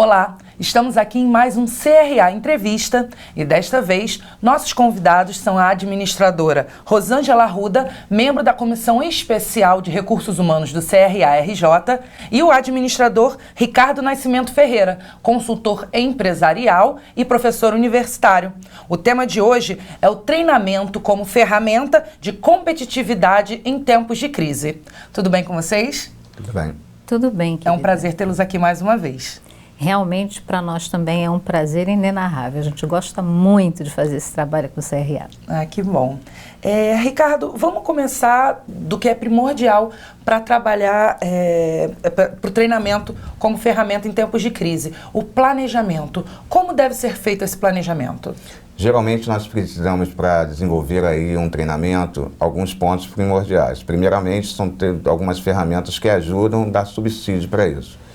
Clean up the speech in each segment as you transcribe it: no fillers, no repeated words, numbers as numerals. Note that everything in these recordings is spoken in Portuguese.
Olá, estamos aqui em mais um CRA Entrevista e desta vez nossos convidados são a administradora Rosângela Arruda, membro da Comissão Especial de Recursos Humanos do CRA-RJ, e o administrador Ricardo Nascimento Ferreira, consultor empresarial e professor universitário. O tema de hoje é o treinamento como ferramenta de competitividade em tempos de crise. Tudo bem com vocês? Tudo bem. Tudo bem, querida. É um prazer tê-los aqui mais uma vez. Realmente, para nós também é um prazer inenarrável. A gente gosta muito de fazer esse trabalho com o CRA. Ah, que bom. Ricardo, vamos começar do que é primordial para trabalhar para o treinamento como ferramenta em tempos de crise. O planejamento. Como deve ser feito esse planejamento? Geralmente nós precisamos, para desenvolver aí um treinamento, alguns pontos primordiais. Primeiramente, são algumas ferramentas que ajudam a dar subsídio para isso.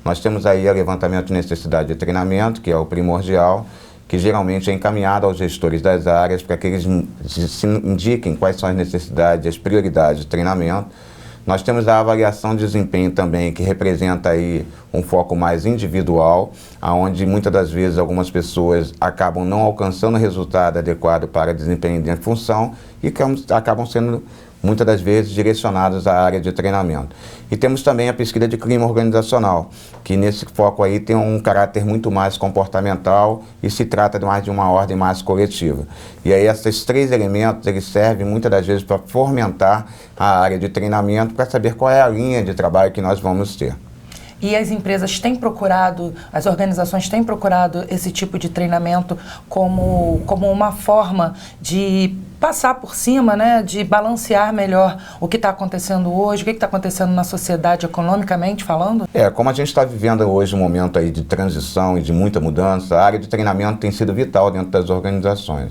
Nós temos aí o levantamento de necessidade de treinamento, que é o primordial, que geralmente é encaminhado aos gestores das áreas para que eles se indiquem quais são as necessidades e as prioridades de treinamento. Nós temos a avaliação de desempenho também, que representa aí um foco mais individual, onde muitas das vezes algumas pessoas acabam não alcançando o resultado adequado para desempenho de função e acabam sendo muitas das vezes direcionados à área de treinamento. E temos também a pesquisa de clima organizacional, que nesse foco aí tem um caráter muito mais comportamental e se trata mais de uma ordem mais coletiva. E aí esses três elementos, eles servem muitas das vezes para fomentar a área de treinamento, para saber qual é a linha de trabalho que nós vamos ter. E as empresas têm procurado, as organizações têm procurado esse tipo de treinamento como uma forma de passar por cima, né, de balancear melhor o que está acontecendo hoje, o que está acontecendo na sociedade economicamente falando? Como a gente está vivendo hoje um momento aí de transição e de muita mudança, a área de treinamento tem sido vital dentro das organizações.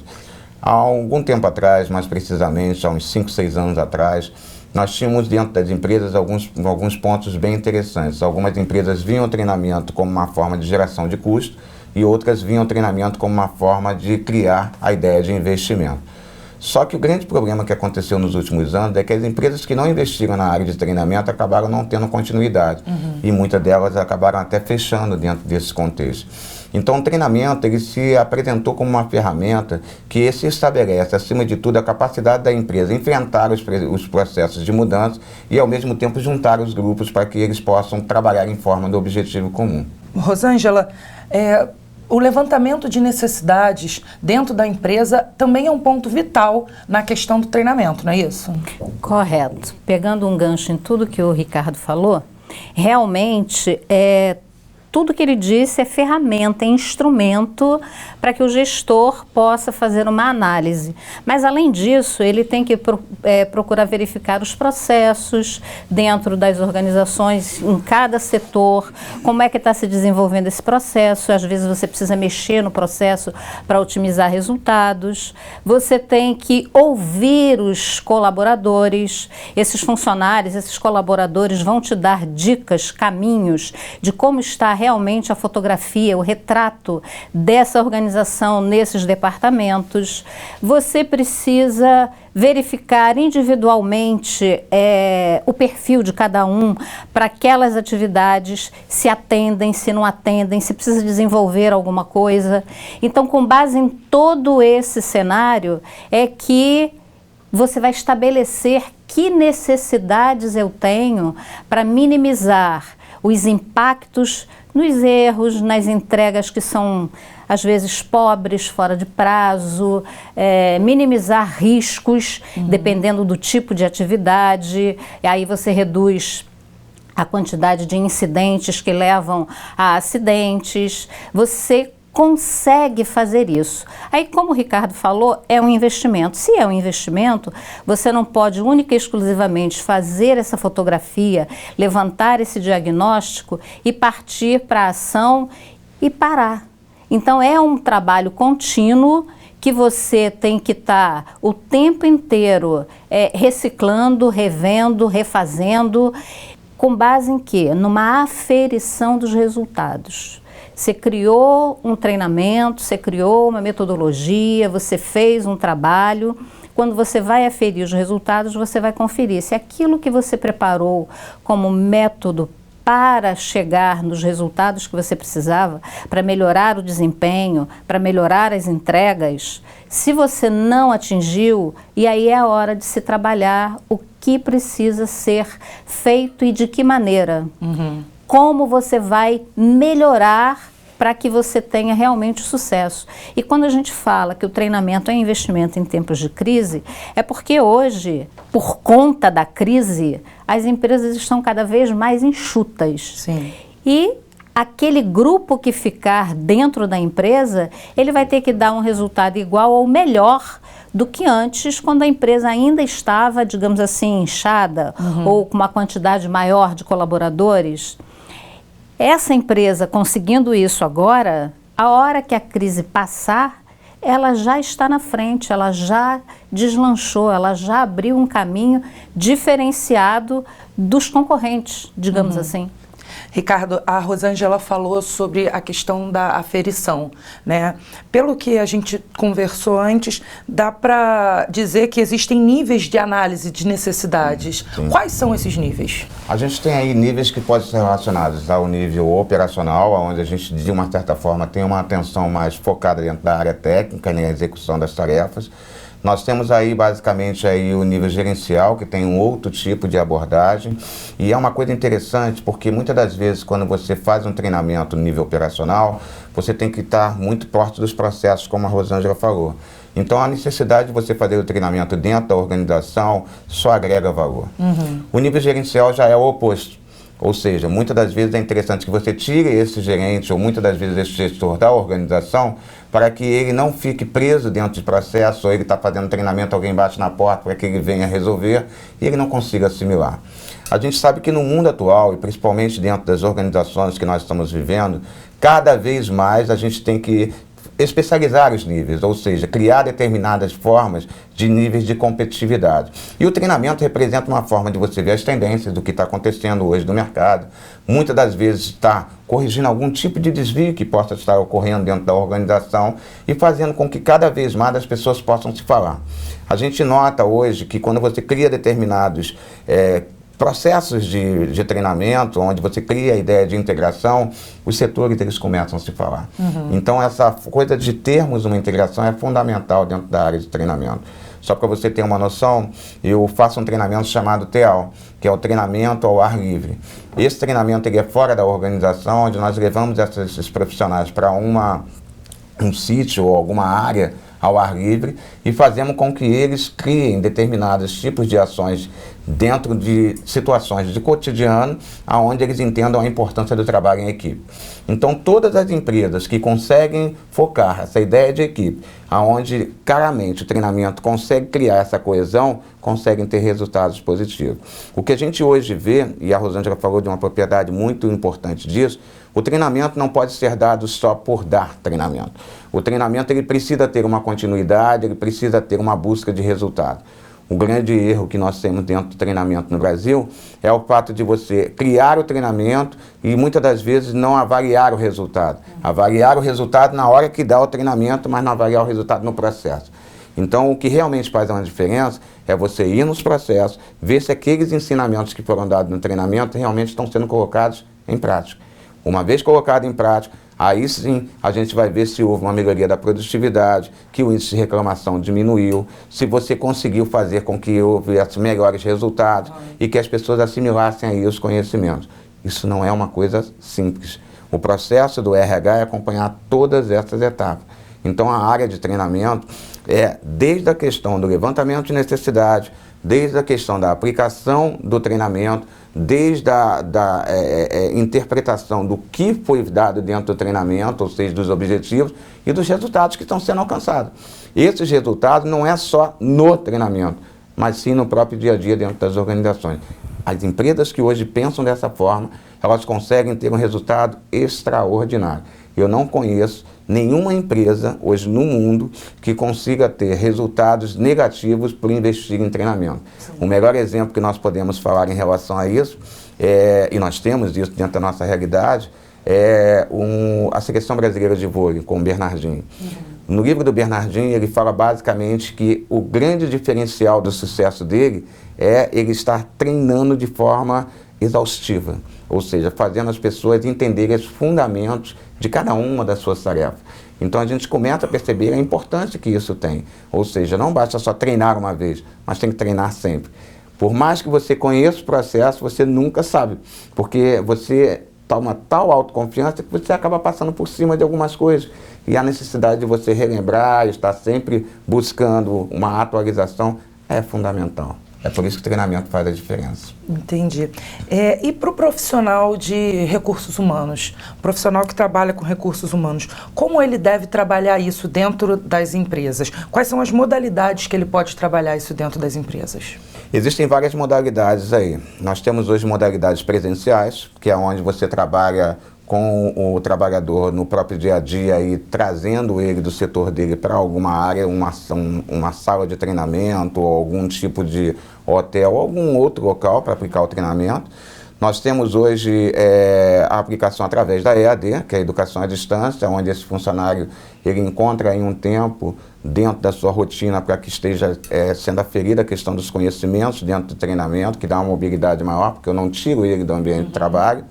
Há algum tempo atrás, mais precisamente, há uns 5, 6 anos atrás, nós tínhamos dentro das empresas alguns pontos bem interessantes. Algumas empresas viam o treinamento como uma forma de geração de custo e outras viam o treinamento como uma forma de criar a ideia de investimento. Só que o grande problema que aconteceu nos últimos anos é que as empresas que não investiram na área de treinamento acabaram não tendo continuidade. E muitas delas acabaram até fechando dentro desse contexto. Então o treinamento ele se apresentou como uma ferramenta que se estabelece, acima de tudo, a capacidade da empresa enfrentar os processos de mudança e, ao mesmo tempo, juntar os grupos para que eles possam trabalhar em forma do objetivo comum. Rosângela, o levantamento de necessidades dentro da empresa também é um ponto vital na questão do treinamento, não é isso? Correto. Pegando um gancho em tudo que o Ricardo falou, realmente tudo que ele disse é ferramenta, é instrumento para que o gestor possa fazer uma análise. Mas, além disso, ele tem que procurar verificar os processos dentro das organizações, em cada setor, como é que está se desenvolvendo esse processo. Às vezes você precisa mexer no processo para otimizar resultados. Você tem que ouvir os colaboradores. Esses funcionários, esses colaboradores vão te dar dicas, caminhos de como está realmente a fotografia, o retrato dessa organização nesses departamentos. Você precisa verificar individualmente o perfil de cada um para aquelas atividades, se atendem, se não atendem, se precisa desenvolver alguma coisa. Então, com base em todo esse cenário, é que você vai estabelecer que necessidades eu tenho para minimizar os impactos nos erros, nas entregas que são, às vezes, pobres, fora de prazo, minimizar riscos, dependendo do tipo de atividade, e aí você reduz a quantidade de incidentes que levam a acidentes. Você consegue fazer isso. Aí, como o Ricardo falou, é um investimento. Se é um investimento, você não pode única e exclusivamente fazer essa fotografia, levantar esse diagnóstico e partir para a ação e parar. Então, é um trabalho contínuo que você tem que estar o tempo inteiro reciclando, revendo, refazendo, com base em quê? Numa aferição dos resultados. Você criou um treinamento, você criou uma metodologia, você fez um trabalho. Quando você vai aferir os resultados, você vai conferir se aquilo que você preparou como método para chegar nos resultados que você precisava, para melhorar o desempenho, para melhorar as entregas, se você não atingiu, e aí é a hora de se trabalhar o que precisa ser feito e de que maneira. Como você vai melhorar para que você tenha realmente sucesso. E quando a gente fala que o treinamento é investimento em tempos de crise, é porque hoje, por conta da crise, as empresas estão cada vez mais enxutas. Sim. E aquele grupo que ficar dentro da empresa, ele vai ter que dar um resultado igual ou melhor do que antes, quando a empresa ainda estava, digamos assim, inchada, ou com uma quantidade maior de colaboradores. Essa empresa conseguindo isso agora, a hora que a crise passar, ela já está na frente, ela já deslanchou, ela já abriu um caminho diferenciado dos concorrentes, digamos assim. Ricardo, a Rosângela falou sobre a questão da aferição, né? Pelo que a gente conversou antes, dá para dizer que existem níveis de análise de necessidades. Sim. Quais são esses níveis? A gente tem aí níveis que podem ser relacionados ao nível operacional, onde a gente, de uma certa forma, tem uma atenção mais focada dentro da área técnica, na execução das tarefas. Nós temos aí basicamente aí o nível gerencial, que tem um outro tipo de abordagem, e é uma coisa interessante porque muitas das vezes quando você faz um treinamento no nível operacional, você tem que estar muito próximo dos processos, como a Rosângela falou. Então a necessidade de você fazer o treinamento dentro da organização só agrega valor. O nível gerencial já é o oposto. Ou seja, muitas das vezes é interessante que você tire esse gerente ou muitas das vezes esse gestor da organização para que ele não fique preso dentro de processo, ou ele está fazendo treinamento, alguém bate na porta para que ele venha resolver e ele não consiga assimilar. A gente sabe que no mundo atual, e principalmente dentro das organizações que nós estamos vivendo, cada vez mais a gente tem que especializar os níveis, ou seja, criar determinadas formas de níveis de competitividade. E o treinamento representa uma forma de você ver as tendências do que está acontecendo hoje no mercado. Muitas das vezes está corrigindo algum tipo de desvio que possa estar ocorrendo dentro da organização e fazendo com que cada vez mais as pessoas possam se falar. A gente nota hoje que quando você cria determinados processos de treinamento, onde você cria a ideia de integração, os setores eles começam a se falar. Então essa coisa de termos uma integração é fundamental dentro da área de treinamento. Só para você ter uma noção, eu faço um treinamento chamado TEAL, que é o treinamento ao ar livre. Esse treinamento ele é fora da organização, onde nós levamos esses profissionais para um sítio ou alguma área ao ar livre e fazemos com que eles criem determinados tipos de ações dentro de situações de cotidiano, onde eles entendam a importância do trabalho em equipe. Então, todas as empresas que conseguem focar essa ideia de equipe, onde claramente o treinamento consegue criar essa coesão, conseguem ter resultados positivos. O que a gente hoje vê, e a Rosângela falou de uma propriedade muito importante disso, o treinamento não pode ser dado só por dar treinamento. O treinamento ele precisa ter uma continuidade, ele precisa ter uma busca de resultado. O grande erro que nós temos dentro do treinamento no Brasil é o fato de você criar o treinamento e muitas das vezes não avaliar o resultado. Avaliar o resultado na hora que dá o treinamento, mas não avaliar o resultado no processo. Então, o que realmente faz uma diferença é você ir nos processos, ver se aqueles ensinamentos que foram dados no treinamento realmente estão sendo colocados em prática. Uma vez colocado em prática, aí sim a gente vai ver se houve uma melhoria da produtividade, que o índice de reclamação diminuiu, se você conseguiu fazer com que houvesse melhores resultados e que as pessoas assimilassem aí os conhecimentos. Isso não é uma coisa simples. O processo do RH é acompanhar todas essas etapas. Então a área de treinamento é desde a questão do levantamento de necessidade, desde a questão da aplicação do treinamento, desde a interpretação do que foi dado dentro do treinamento, ou seja, dos objetivos e dos resultados que estão sendo alcançados. Esses resultados não é só no treinamento, mas sim no próprio dia a dia dentro das organizações. As empresas que hoje pensam dessa forma, elas conseguem ter um resultado extraordinário. Eu não conheço nenhuma empresa hoje no mundo que consiga ter resultados negativos por investir em treinamento. Sim. O melhor exemplo que nós podemos falar em relação a isso, e nós temos isso dentro da nossa realidade, é a Seleção Brasileira de Vôlei, com o Bernardinho. No livro do Bernardinho, ele fala basicamente que o grande diferencial do sucesso dele é ele estar treinando de forma exaustiva, ou seja, fazendo as pessoas entenderem os fundamentos de cada uma das suas tarefas. Então a gente começa a perceber a importância que isso tem, ou seja, não basta só treinar uma vez, mas tem que treinar sempre. Por mais que você conheça o processo, você nunca sabe, porque você toma tal autoconfiança que você acaba passando por cima de algumas coisas. E a necessidade de você relembrar, estar sempre buscando uma atualização é fundamental. É por isso que o treinamento faz a diferença. Entendi. E para o profissional de recursos humanos, profissional que trabalha com recursos humanos, como ele deve trabalhar isso dentro das empresas? Quais são as modalidades que ele pode trabalhar isso dentro das empresas? Existem várias modalidades aí. Nós temos hoje modalidades presenciais, que é onde você trabalha com o trabalhador no próprio dia a dia e trazendo ele do setor dele para alguma área, uma sala de treinamento, ou algum tipo de hotel, ou algum outro local para aplicar o treinamento. Nós temos hoje a aplicação através da EAD, que é a Educação à Distância, onde esse funcionário ele encontra aí um tempo dentro da sua rotina para que esteja sendo aferida a questão dos conhecimentos dentro do treinamento, que dá uma mobilidade maior, porque eu não tiro ele do ambiente de trabalho.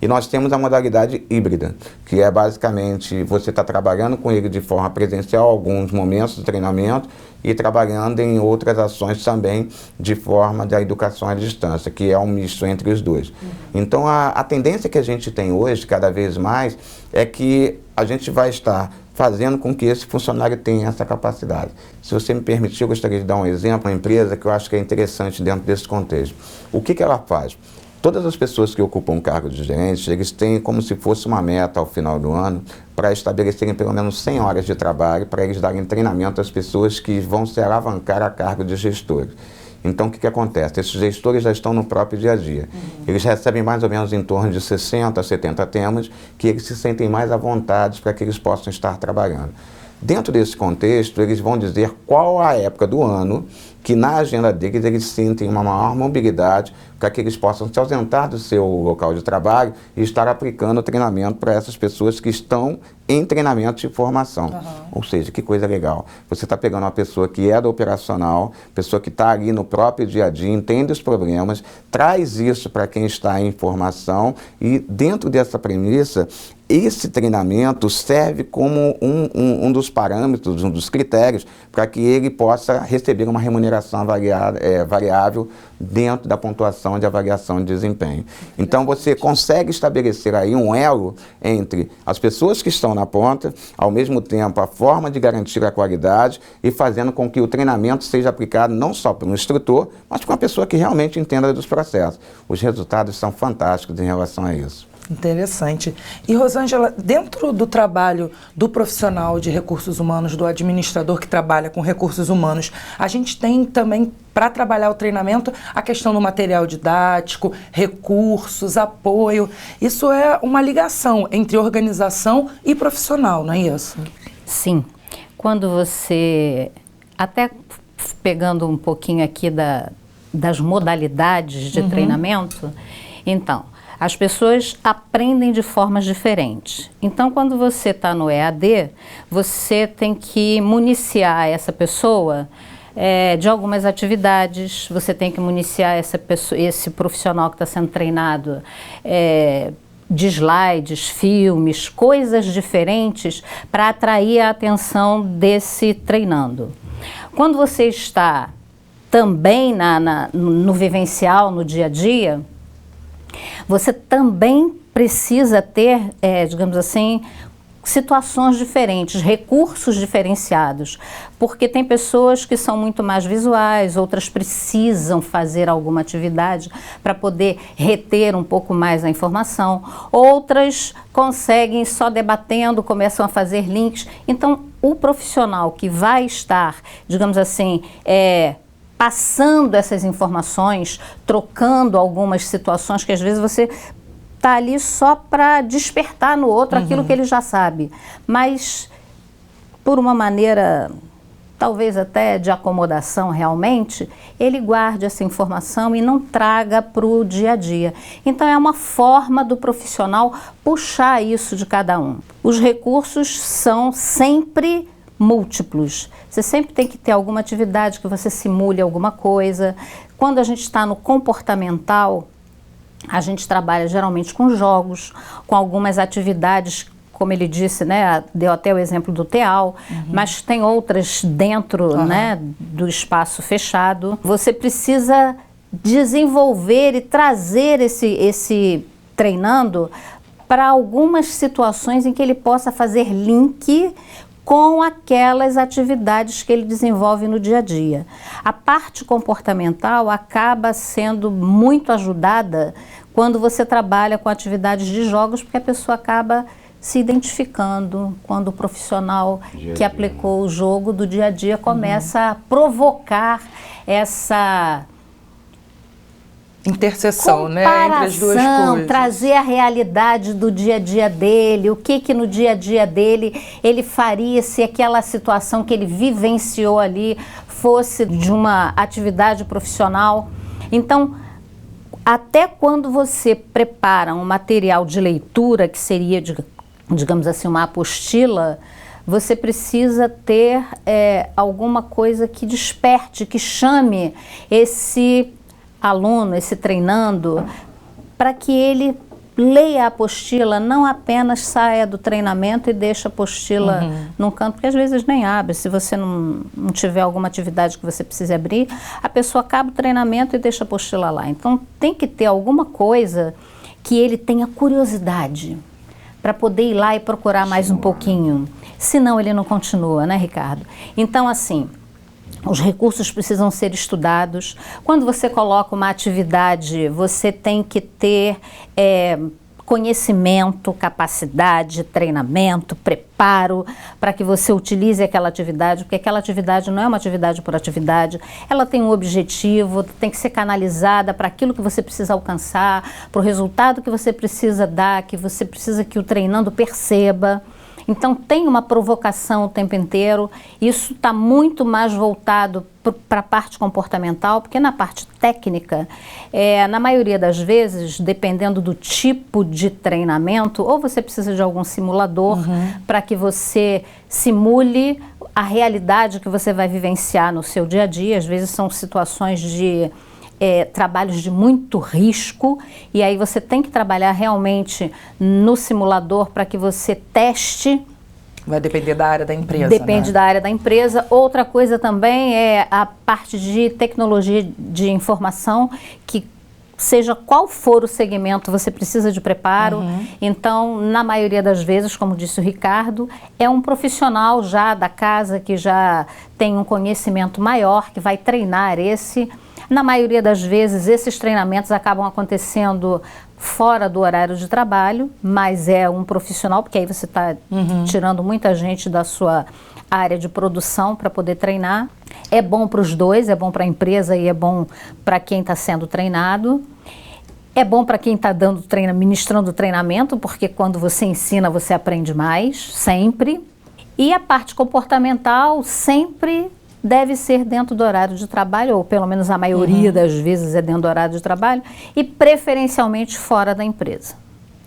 E nós temos a modalidade híbrida, que é basicamente você está trabalhando com ele de forma presencial alguns momentos de treinamento e trabalhando em outras ações também de forma da educação à distância, que é um misto entre os dois. Então a tendência que a gente tem hoje, cada vez mais, é que a gente vai estar fazendo com que esse funcionário tenha essa capacidade. Se você me permitir, eu gostaria de dar um exemplo, uma empresa que eu acho que é interessante dentro desse contexto. O que ela faz? Todas as pessoas que ocupam o cargo de gerente, eles têm como se fosse uma meta ao final do ano para estabelecerem pelo menos 100 horas de trabalho para eles darem treinamento às pessoas que vão se alavancar a cargo de gestores. Então, o que acontece? Esses gestores já estão no próprio dia a dia. Eles recebem mais ou menos em torno de 60 a 70 temas que eles se sentem mais à vontade para que eles possam estar trabalhando. Dentro desse contexto, eles vão dizer qual a época do ano que na agenda deles eles sentem uma maior mobilidade para que eles possam se ausentar do seu local de trabalho e estar aplicando o treinamento para essas pessoas que estão em treinamento de formação. Ou seja, que coisa legal. Você está pegando uma pessoa que é do operacional, pessoa que está ali no próprio dia a dia, entende os problemas, traz isso para quem está em formação e dentro dessa premissa, esse treinamento serve como um dos parâmetros, um dos critérios para que ele possa receber uma remuneração variável dentro da pontuação de avaliação de desempenho. Então você consegue estabelecer aí um elo entre as pessoas que estão na ponta, ao mesmo tempo a forma de garantir a qualidade e fazendo com que o treinamento seja aplicado não só por um instrutor, mas por uma pessoa que realmente entenda dos processos. Os resultados são fantásticos em relação a isso. Interessante. E, Rosângela, dentro do trabalho do profissional de recursos humanos, do administrador que trabalha com recursos humanos, a gente tem também, para trabalhar o treinamento, a questão do material didático, recursos, apoio. Isso é uma ligação entre organização e profissional, não é isso? Sim. Quando você, até pegando um pouquinho aqui das modalidades de treinamento, então, as pessoas aprendem de formas diferentes. Então, quando você está no EAD, você tem que municiar essa pessoa de algumas atividades, você tem que municiar esse profissional que está sendo treinado de slides, filmes, coisas diferentes para atrair a atenção desse treinando. Quando você está também no vivencial, no dia a dia, você também precisa ter, digamos assim, situações diferentes, recursos diferenciados, porque tem pessoas que são muito mais visuais, outras precisam fazer alguma atividade para poder reter um pouco mais a informação, outras conseguem só debatendo, começam a fazer links. Então, o profissional que vai estar, digamos assim, passando essas informações, trocando algumas situações que às vezes você está ali só para despertar no outro aquilo que ele já sabe. Mas, por uma maneira, talvez até de acomodação realmente, ele guarde essa informação e não traga para o dia a dia. Então, é uma forma do profissional puxar isso de cada um. Os recursos são sempre múltiplos. Você sempre tem que ter alguma atividade que você simule alguma coisa. Quando a gente está no comportamental, A gente trabalha geralmente com jogos, com algumas atividades, como ele disse, né, deu até o exemplo do teal, mas tem outras dentro, né, do espaço fechado. Você precisa desenvolver e trazer esse treinando para algumas situações em que ele possa fazer link com aquelas atividades que ele desenvolve no dia a dia. A parte comportamental acaba sendo muito ajudada quando você trabalha com atividades de jogos, porque a pessoa acaba se identificando quando o profissional que aplicou o jogo do dia a dia começa a provocar essa interseção, né, entre as duas coisas. Trazer a realidade do dia a dia dele, o que no dia a dia dele ele faria se aquela situação que ele vivenciou ali fosse de uma atividade profissional. Então, até quando você prepara um material de leitura, que seria, digamos assim, uma apostila, você precisa ter alguma coisa que desperte, que chame esse aluno, esse treinando, para que ele leia a apostila, não apenas saia do treinamento e deixe a apostila num canto, porque às vezes nem abre. Se você não tiver alguma atividade que você precise abrir, a pessoa acaba o treinamento e deixa a apostila lá. Então tem que ter alguma coisa que ele tenha curiosidade para poder ir lá e procurar mais um pouquinho. Senão ele não continua, né, Ricardo? Então, assim, os recursos precisam ser estudados. Quando você coloca uma atividade, você tem que ter conhecimento, capacidade, treinamento, preparo para que você utilize aquela atividade, porque aquela atividade não é uma atividade por atividade, ela tem um objetivo, tem que ser canalizada para aquilo que você precisa alcançar, para o resultado que você precisa dar, que você precisa que o treinando perceba. Então tem uma provocação o tempo inteiro, isso está muito mais voltado para a parte comportamental, porque na parte técnica, na maioria das vezes, dependendo do tipo de treinamento, ou você precisa de algum simulador para que você simule a realidade que você vai vivenciar no seu dia a dia. Às vezes são situações de trabalhos de muito risco, e aí você tem que trabalhar realmente no simulador para que você teste. Vai depender da área da empresa. Depende, né? da área da empresa. Outra coisa também é a parte de tecnologia de informação, que seja qual for o segmento, você precisa de preparo. Então, na maioria das vezes, como disse o Ricardo, é um profissional já da casa que já tem um conhecimento maior, que vai treinar esse. Na maioria das vezes, esses treinamentos acabam acontecendo fora do horário de trabalho, mas é um profissional, porque aí você está tirando muita gente da sua área de produção para poder treinar. É bom para os dois, é bom para a empresa e é bom para quem está sendo treinado. É bom para quem está ministrando treinamento, porque quando você ensina, você aprende mais, sempre. E a parte comportamental sempre deve ser dentro do horário de trabalho, ou pelo menos a maioria das vezes é dentro do horário de trabalho, e preferencialmente fora da empresa.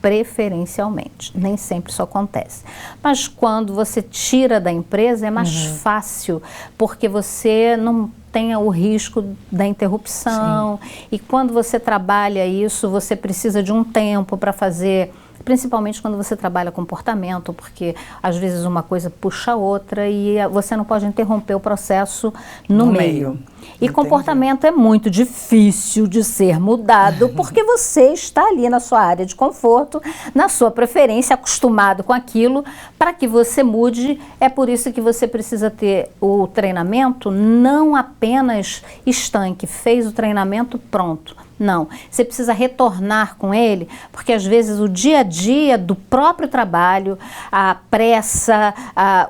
Preferencialmente, nem sempre isso acontece. Mas quando você tira da empresa é mais fácil, porque você não tem o risco da interrupção. E quando você trabalha isso, você precisa de um tempo para fazer, principalmente quando você trabalha comportamento, porque às vezes uma coisa puxa a outra e você não pode interromper o processo no meio. E comportamento é muito difícil de ser mudado, porque você está ali na sua área de conforto, na sua preferência, acostumado com aquilo. Para que você mude, é por isso que você precisa ter o treinamento não apenas estanque, fez o treinamento, pronto. Não, você precisa retornar com ele, porque às vezes o dia a dia do próprio trabalho, a pressa,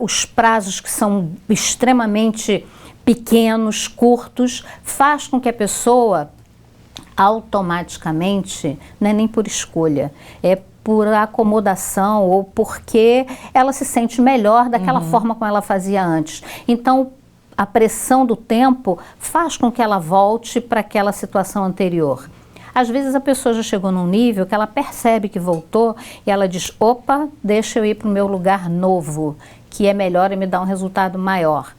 os prazos que são extremamente pequenos, curtos, faz com que a pessoa automaticamente, não é nem por escolha, é por acomodação ou porque ela se sente melhor daquela forma como ela fazia antes. Então, a pressão do tempo faz com que ela volte para aquela situação anterior. Às vezes a pessoa já chegou num nível que ela percebe que voltou e ela diz, opa, deixa eu ir para o meu lugar novo, que é melhor e me dá um resultado maior.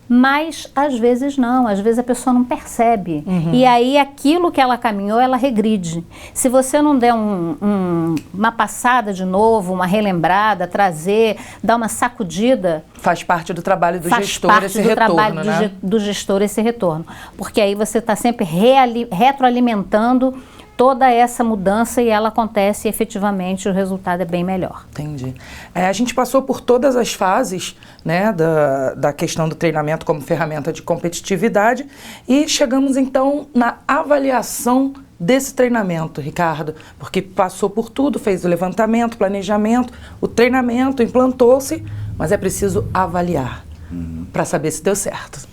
Mas às vezes não, às vezes a pessoa não percebe. E aí aquilo que ela caminhou, ela regride. Se você não der uma passada de novo, uma relembrada, trazer, dar uma sacudida... Faz parte do trabalho do gestor esse retorno, né? Faz parte do trabalho do gestor esse retorno. Porque aí você está sempre retroalimentando toda essa mudança e ela acontece e efetivamente o resultado é bem melhor. Entendi. A gente passou por todas as fases, né, da questão do treinamento como ferramenta de competitividade e chegamos então na avaliação desse treinamento, Ricardo, porque passou por tudo, fez o levantamento, planejamento, o treinamento, implantou-se, mas é preciso avaliar para saber se deu certo.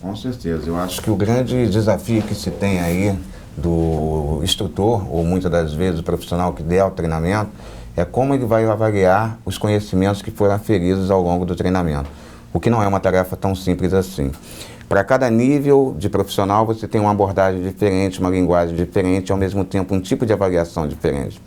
Com certeza. Eu acho que o grande desafio que se tem aí do instrutor, ou muitas das vezes o profissional que der o treinamento, é como ele vai avaliar os conhecimentos que foram aferidos ao longo do treinamento, o que não é uma tarefa tão simples assim. Para cada nível de profissional você tem uma abordagem diferente, uma linguagem diferente, ao mesmo tempo um tipo de avaliação diferente.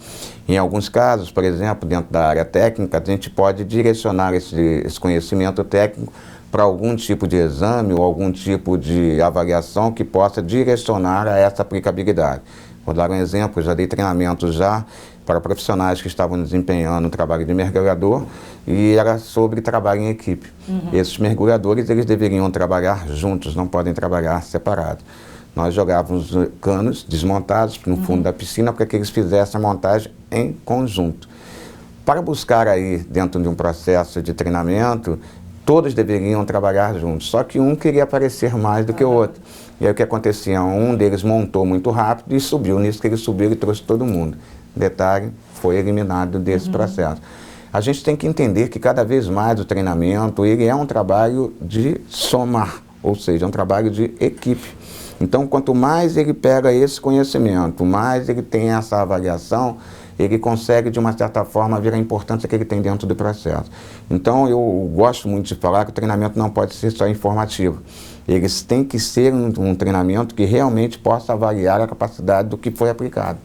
Em alguns casos, por exemplo, dentro da área técnica, a gente pode direcionar esse conhecimento técnico para algum tipo de exame ou algum tipo de avaliação que possa direcionar a essa aplicabilidade. Vou dar um exemplo, já dei treinamento já para profissionais que estavam desempenhando um trabalho de mergulhador e era sobre trabalho em equipe. Esses mergulhadores, eles deveriam trabalhar juntos, não podem trabalhar separados. Nós jogávamos canos desmontados no fundo da piscina para que eles fizessem a montagem em conjunto. Para buscar aí, dentro de um processo de treinamento, todos deveriam trabalhar juntos, só que um queria aparecer mais do que o outro. E aí o que acontecia? Um deles montou muito rápido e subiu. Nisso que ele subiu, ele trouxe todo mundo. Detalhe, foi eliminado desse processo. A gente tem que entender que cada vez mais o treinamento, ele é um trabalho de somar, ou seja, é um trabalho de equipe. Então, quanto mais ele pega esse conhecimento, mais ele tem essa avaliação, ele consegue, de uma certa forma, ver a importância que ele tem dentro do processo. Então, eu gosto muito de falar que o treinamento não pode ser só informativo. Eles têm que ser um treinamento que realmente possa avaliar a capacidade do que foi aplicado.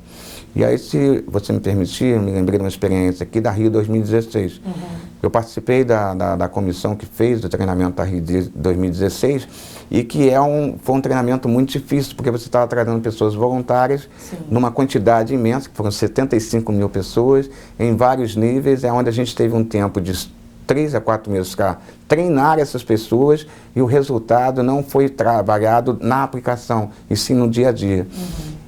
E aí, se você me permitir, eu me lembrei de uma experiência aqui da Rio 2016. Eu participei da comissão que fez o treinamento da Rio 2016 e que foi um treinamento muito difícil, porque você estava trazendo pessoas voluntárias numa quantidade imensa, que foram 75 mil pessoas, em vários níveis, onde a gente teve um tempo de 3 a 4 meses para treinar essas pessoas e o resultado não foi trabalhado na aplicação, e sim no dia a dia.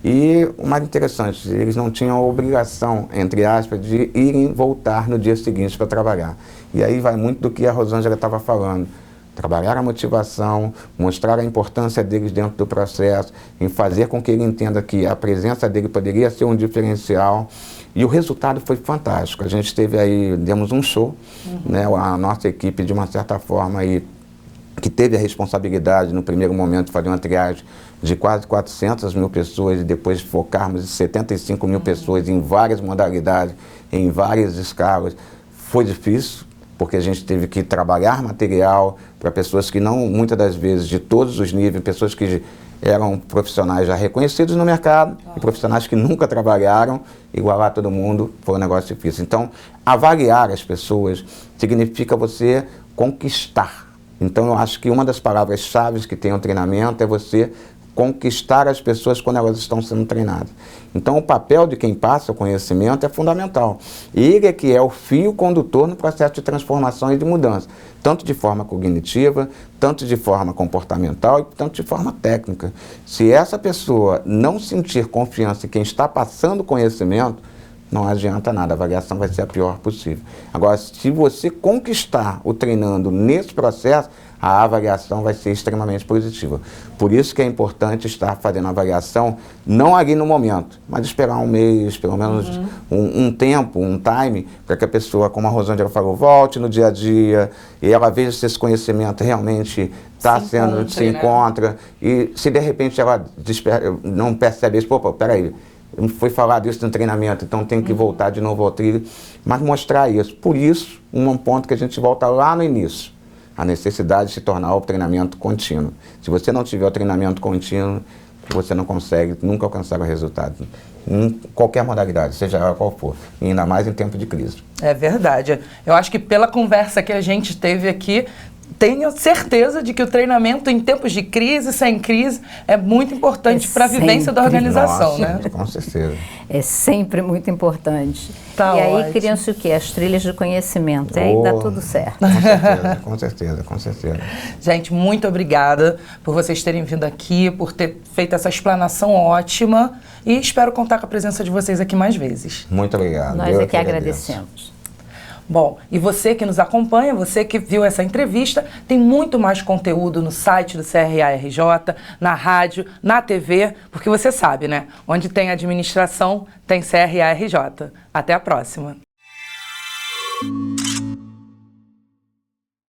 E o mais interessante, eles não tinham a obrigação, entre aspas, de irem voltar no dia seguinte para trabalhar. E aí vai muito do que a Rosângela estava falando. Trabalhar a motivação, mostrar a importância deles dentro do processo, em fazer com que ele entenda que a presença dele poderia ser um diferencial. E o resultado foi fantástico. A gente teve aí, demos um show, né? A nossa equipe, de uma certa forma, aí, que teve a responsabilidade, no primeiro momento, de fazer uma triagem de quase 400 mil pessoas e depois focarmos em 75 mil pessoas em várias modalidades, em várias escalas. Foi difícil, porque a gente teve que trabalhar material para pessoas que não, muitas das vezes, de todos os níveis, pessoas que eram profissionais já reconhecidos no mercado e profissionais que nunca trabalharam, igualar todo mundo, foi um negócio difícil. Então, avaliar as pessoas significa você conquistar. Então, eu acho que uma das palavras-chave que tem o treinamento é você conquistar as pessoas quando elas estão sendo treinadas. Então, o papel de quem passa o conhecimento é fundamental. Ele é que é o fio condutor no processo de transformação e de mudança, tanto de forma cognitiva, tanto de forma comportamental e tanto de forma técnica. Se essa pessoa não sentir confiança em quem está passando conhecimento, não adianta nada, a avaliação vai ser a pior possível. Agora, se você conquistar o treinando nesse processo, a avaliação vai ser extremamente positiva. Por isso que é importante estar fazendo a avaliação, não ali no momento, mas esperar um mês, pelo menos um tempo, um time, para que a pessoa, como a Rosângela falou, volte no dia a dia e ela veja se esse conhecimento realmente se encontra. E se de repente ela não percebe isso, pô, peraí, foi falado isso no treinamento, então tem que voltar de novo ao trilho, mas mostrar isso. Por isso, um ponto que a gente volta lá no início, a necessidade de se tornar o treinamento contínuo. Se você não tiver o treinamento contínuo, você não consegue nunca alcançar o resultado, em qualquer modalidade, seja ela qual for, e ainda mais em tempo de crise. É verdade. Eu acho que pela conversa que a gente teve aqui, tenho certeza de que o treinamento em tempos de crise, sem crise, é muito importante para a vivência da organização, Nossa, né? Com certeza. É sempre muito importante. Tá e aí ótimo. criam-se o quê? As trilhas de conhecimento. E aí dá tudo certo. Com certeza, com certeza, com certeza. Gente, muito obrigada por vocês terem vindo aqui, por ter feito essa explanação ótima e espero contar com a presença de vocês aqui mais vezes. Muito obrigado. Nós Eu é que agradeço. agradecemos. Bom, e você que nos acompanha, você que viu essa entrevista, tem muito mais conteúdo no site do CRA-RJ, na rádio, na TV, porque você sabe, né? Onde tem administração, tem CRA-RJ. Até a próxima.